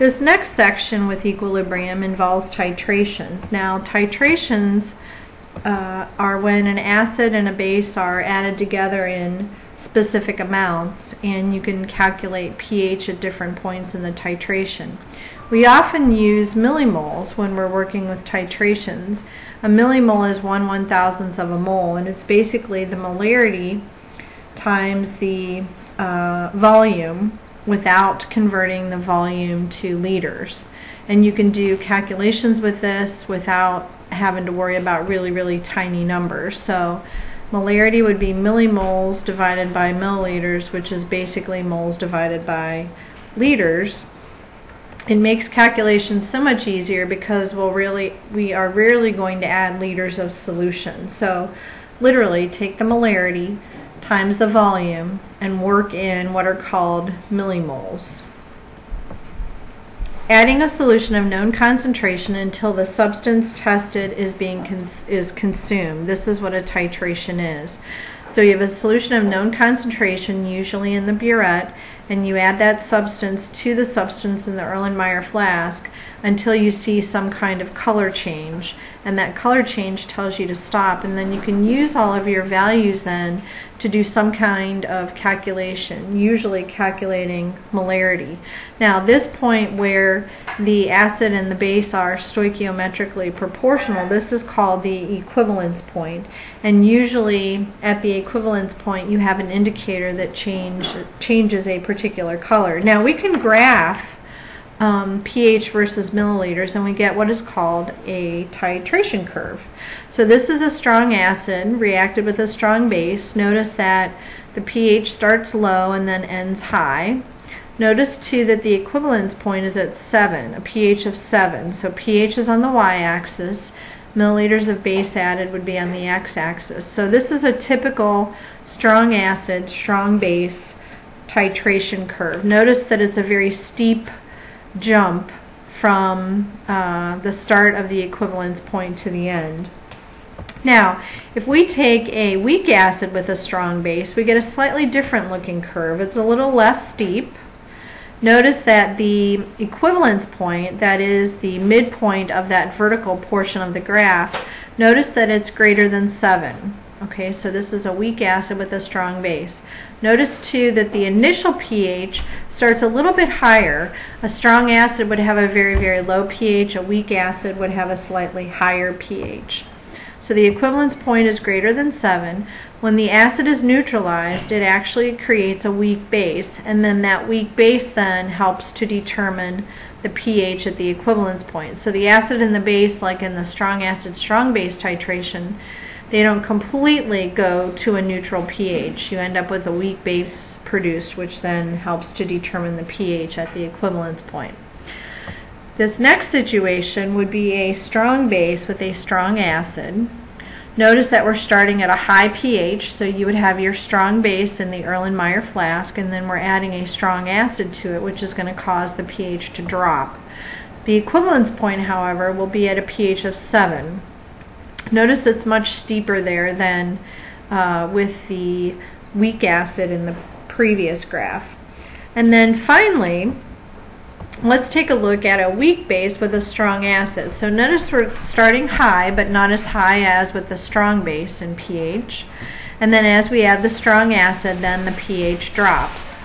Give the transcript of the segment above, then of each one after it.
This next section with equilibrium involves titrations. Now, titrations are when an acid and a base are added together in specific amounts, and you can calculate pH at different points in the titration. We often use millimoles when we're working with titrations. A millimole is 1/1000th of a mole, and it's basically the molarity times the volume without converting the volume to liters. And you can do calculations with this without having to worry about really tiny numbers. So molarity would be millimoles divided by milliliters, which is basically moles divided by liters. It makes calculations so much easier because we are rarely going to add liters of solution. So literally take the molarity times the volume and work in what are called millimoles. Adding a solution of known concentration until the substance tested is consumed. This is what a titration is. So you have a solution of known concentration, usually in the burette, and you add that substance to the substance in the Erlenmeyer flask until you see some kind of color change, and that color change tells you to stop, and then you can use all of your values then to do some kind of calculation, usually calculating molarity. Now, this point where the acid and the base are stoichiometrically proportional, this is called the equivalence point, and usually at the equivalence point you have an indicator that changes a particular color. Now, we can graph pH versus milliliters, and we get what is called a titration curve. So this is a strong acid reacted with a strong base. Notice that the pH starts low and then ends high. Notice too that the equivalence point is at 7, a pH of 7. So pH is on the y-axis, milliliters of base added would be on the x-axis. So this is a typical strong acid, strong base titration curve. Notice that it's a very steep jump from the start of the equivalence point to the end. Now, if we take a weak acid with a strong base, we get a slightly different looking curve. It's a little less steep. Notice that the equivalence point, that is the midpoint of that vertical portion of the graph, notice that it's greater than 7. Okay, so this is a weak acid with a strong base. Notice too that the initial pH starts a little bit higher. A strong acid would have a very low pH. A weak acid would have a slightly higher pH. So the equivalence point is greater than 7. When the acid is neutralized, it actually creates a weak base, and then that weak base then helps to determine the pH at the equivalence point. So the acid and the base, like in the strong acid, strong base titration, they don't completely go to a neutral pH. You end up with a weak base produced, which then helps to determine the pH at the equivalence point. This next situation would be a strong base with a strong acid. Notice that we're starting at a high pH, so you would have your strong base in the Erlenmeyer flask, and then we're adding a strong acid to it, which is going to cause the pH to drop. The equivalence point, however, will be at a pH of 7. Notice it's much steeper there than with the weak acid in the previous graph. And then finally, let's take a look at a weak base with a strong acid. So notice we're starting high, but not as high as with the strong base in pH. And then as we add the strong acid, then the pH drops.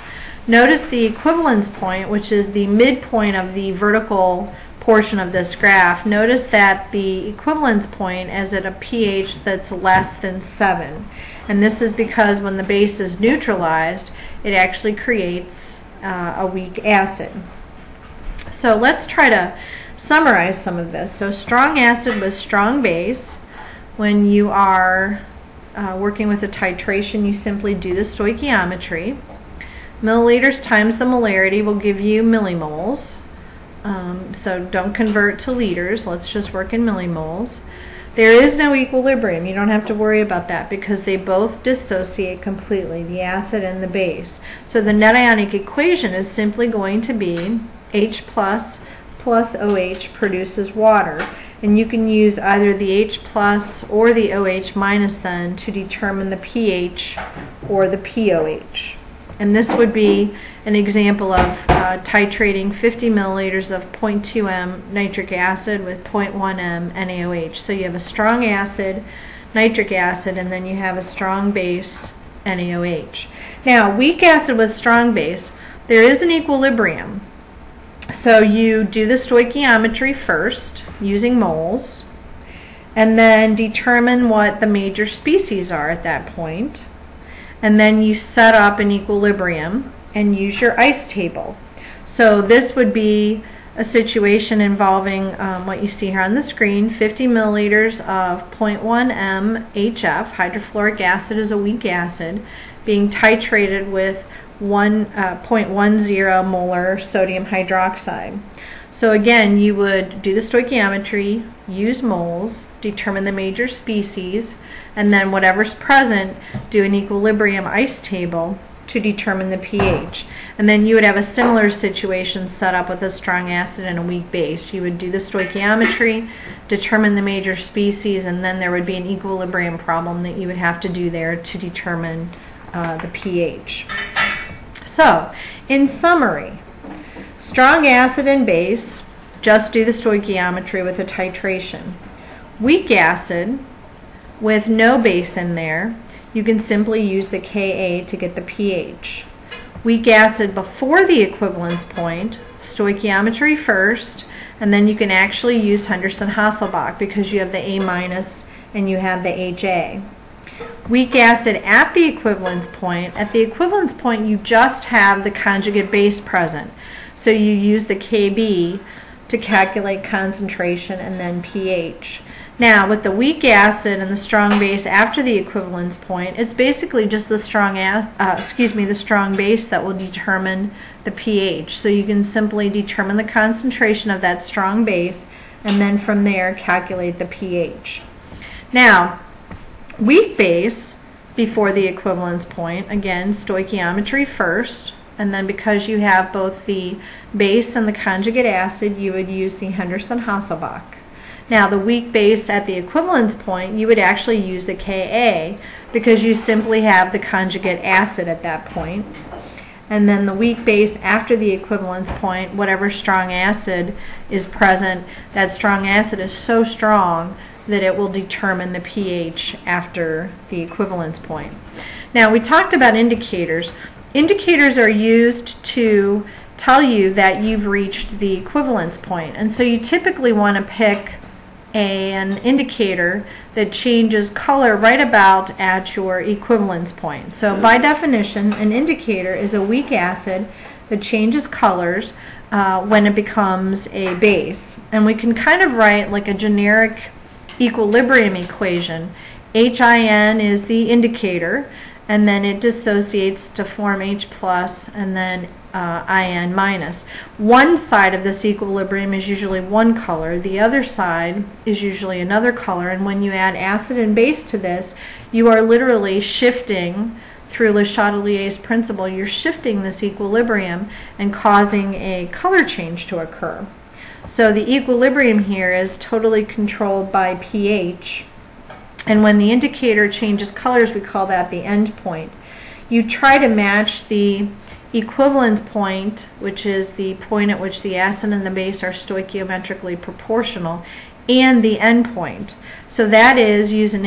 Notice the equivalence point, which is the midpoint of the vertical portion of this graph. Notice that the equivalence point is at a pH that's less than 7. And this is because when the base is neutralized, it actually creates a weak acid. So let's try to summarize some of this. So strong acid with strong base. When you are working with a titration, you simply do the stoichiometry. Milliliters times the molarity will give you millimoles. So don't convert to liters. Let's just work in millimoles. There is no equilibrium. You don't have to worry about that because they both dissociate completely, the acid and the base. So the net ionic equation is simply going to be H plus OH produces water. And you can use either the H plus or the OH minus then to determine the pH or the pOH. And this would be an example of titrating 50 milliliters of 0.2 m nitric acid with 0.1 m NaOH. So you have a strong acid, nitric acid, and then you have a strong base, NaOH. Now, weak acid with strong base, there is an equilibrium. So you do the stoichiometry first using moles, and then determine what the major species are at that point. And then you set up an equilibrium and use your ice table. So this would be a situation involving what you see here on the screen, 50 milliliters of 0.1 m HF, hydrofluoric acid is a weak acid, being titrated with 0.10 molar sodium hydroxide. So again, you would do the stoichiometry, use moles, determine the major species, and then whatever's present, do an equilibrium ice table to determine the pH. And then you would have a similar situation set up with a strong acid and a weak base. You would do the stoichiometry, determine the major species, and then there would be an equilibrium problem that you would have to do there to determine the pH. So, in summary, strong acid and base, just do the stoichiometry with a titration. Weak acid, with no base in there, you can simply use the Ka to get the pH. Weak acid before the equivalence point, stoichiometry first, and then you can actually use Henderson-Hasselbalch because you have the A- and you have the HA. Weak acid at the equivalence point, you just have the conjugate base present. So you use the Kb to calculate concentration and then pH. Now, with the weak acid and the strong base after the equivalence point, it's basically just the strong base that will determine the pH. So you can simply determine the concentration of that strong base and then from there calculate the pH. Now, weak base before the equivalence point, again, stoichiometry first, and then because you have both the base and the conjugate acid, you would use the Henderson-Hasselbalch. Now, the weak base at the equivalence point, you would actually use the Ka because you simply have the conjugate acid at that point. And then the weak base after the equivalence point, whatever strong acid is present, that strong acid is so strong that it will determine the pH after the equivalence point. Now, we talked about indicators. Indicators are used to tell you that you've reached the equivalence point. And so you typically want to pick an indicator that changes color right about at your equivalence point. So by definition, an indicator is a weak acid that changes colors when it becomes a base. And we can kind of write like a generic equilibrium equation. HIN is the indicator, and then it dissociates to form H plus and then IN minus. One side of this equilibrium is usually one color, the other side is usually another color, and when you add acid and base to this, you are literally shifting through Le Chatelier's principle, you're shifting this equilibrium and causing a color change to occur. So the equilibrium here is totally controlled by pH, and when the indicator changes colors, we call that the end point. You try to match the equivalence point, which is the point at which the acid and the base are stoichiometrically proportional, and the end point. So that is using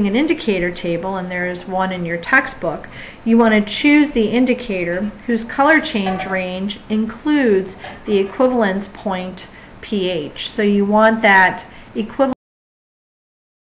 an indicator table, and there is one in your textbook. You want to choose the indicator whose color change range includes the equivalence point pH. So you want that equivalence